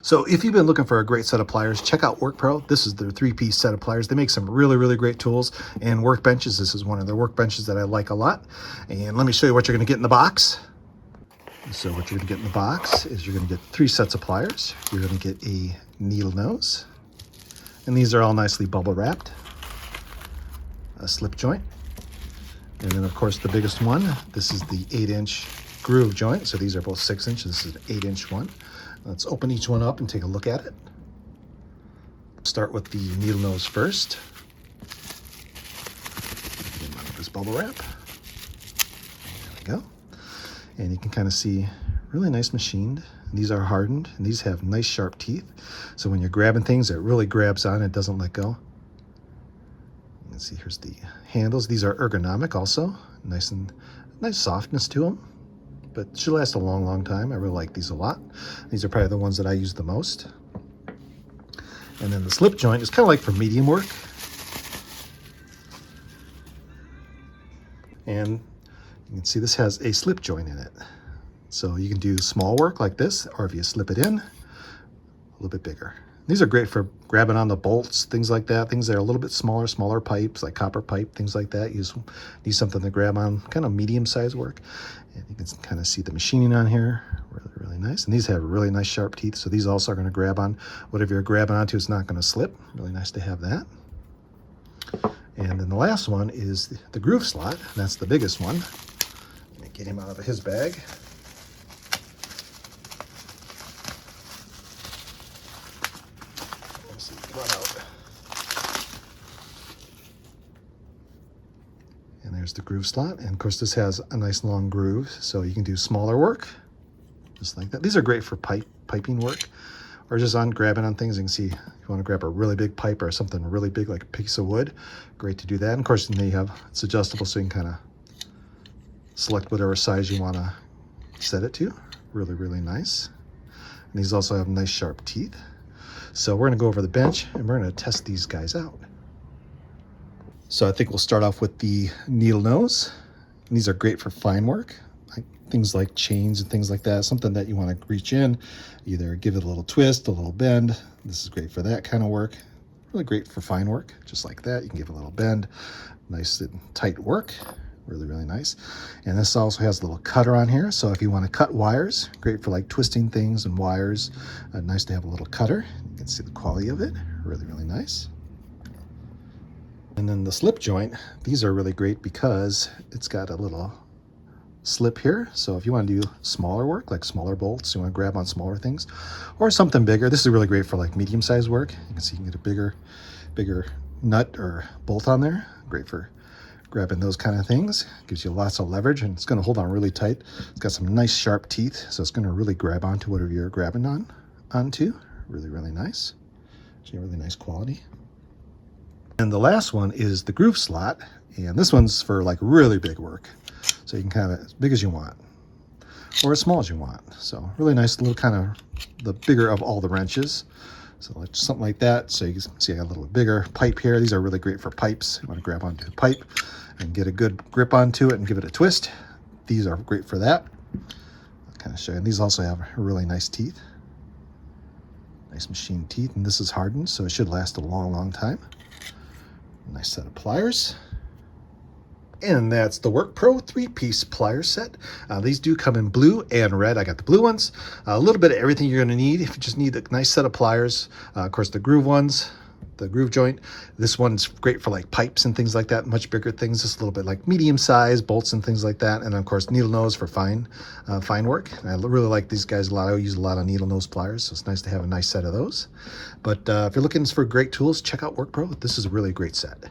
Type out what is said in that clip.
So if you've been looking for a great set of pliers, check out Workpro. This is their 3-piece set of pliers. They make some really great tools and workbenches. This is one of their workbenches that I like a lot. And let me show you what you're going to get in the box. So what you're going to get in the box is you're going to get 3 sets of pliers. You're going to get a needle nose. And these are all nicely bubble wrapped. A slip joint. And then of course the biggest one, this is the 8-inch groove joint. So these are both 6-inch. This is an 8-inch one. Let's open each one up and take a look at it. Start with the needle nose first. Get them out of this bubble wrap. There we go. And you can kind of see really nice machined. These are hardened and these have nice sharp teeth. So when you're grabbing things, it really grabs on, it doesn't let go. You can see here's the handles. These are ergonomic also. Nice softness to them, but should last a long time. I really like these a lot. These are probably the ones that I use the most. And then the slip joint is kind of like for medium work. And you can see this has a slip joint in it. So you can do small work like this, or if you slip it in, a little bit bigger. These are great for grabbing on the bolts, things like that, things that are a little bit smaller pipes, like copper pipe, things like that. You just need something to grab on, kind of medium-sized work. And you can kind of see the machining on here, really nice. And these have really nice sharp teeth, so these also are going to grab on whatever you're grabbing onto. It's not going to slip. Really nice to have that. And then the last one is the groove slot. That's the biggest one. Let me get him out of his bag. And there's the groove slot. And of course this has a nice long groove, so you can do smaller work, just like that. These are great for piping work, or just on grabbing on things. You can see if you want to grab a really big pipe or something really big like a piece of wood, great to do that. And of course then you have, it's adjustable, so you can kind of select whatever size you want to set it to. Really nice. And these also have nice sharp teeth. So we're going to go over the bench and we're going to test these guys out. So I think we'll start off with the needle nose. And these are great for fine work, like things like chains and things like that, something that you want to reach in, either give it a little twist, a little bend. This is great for that kind of work. Really great for fine work, just like that. You can give it a little bend, nice and tight work, really nice. And this also has a little cutter on here, so if you want to cut wires, great for like twisting things and wires. Nice to have a little cutter. You can see the quality of it, really nice. And then the slip joint, these are really great because it's got a little slip here. So if you want to do smaller work, like smaller bolts, you want to grab on smaller things, or something bigger, this is really great for like medium-sized work. You can see you can get a bigger nut or bolt on there. Great for grabbing those kind of things. Gives you lots of leverage, and it's going to hold on really tight. It's got some nice sharp teeth, so it's going to really grab onto whatever you're grabbing onto. Really nice. So really nice quality. And the last one is the groove slot, and this one's for like really big work. So you can kind of, as big as you want, or as small as you want. So really nice little kind of the bigger of all the wrenches. So like something like that. So you can see I got a little bigger pipe here. These are really great for pipes. You want to grab onto the pipe and get a good grip onto it and give it a twist. These are great for that. I'll kind of show you. And these also have really nice teeth. Nice machined teeth, and this is hardened, so it should last a long time. Nice set of pliers. And that's the Workpro 3-piece plier set. These do come in blue and red. I got the blue ones. A little bit of everything you're going to need if you just need a nice set of pliers. Of course, the groove ones, the groove joint. This one's great for like pipes and things like that, much bigger things, just a little bit like medium-sized bolts and things like that. And of course, needle nose for fine work. And I really like these guys a lot. I use a lot of needle nose pliers, so it's nice to have a nice set of those. But if you're looking for great tools, check out Workpro. This is a really great set.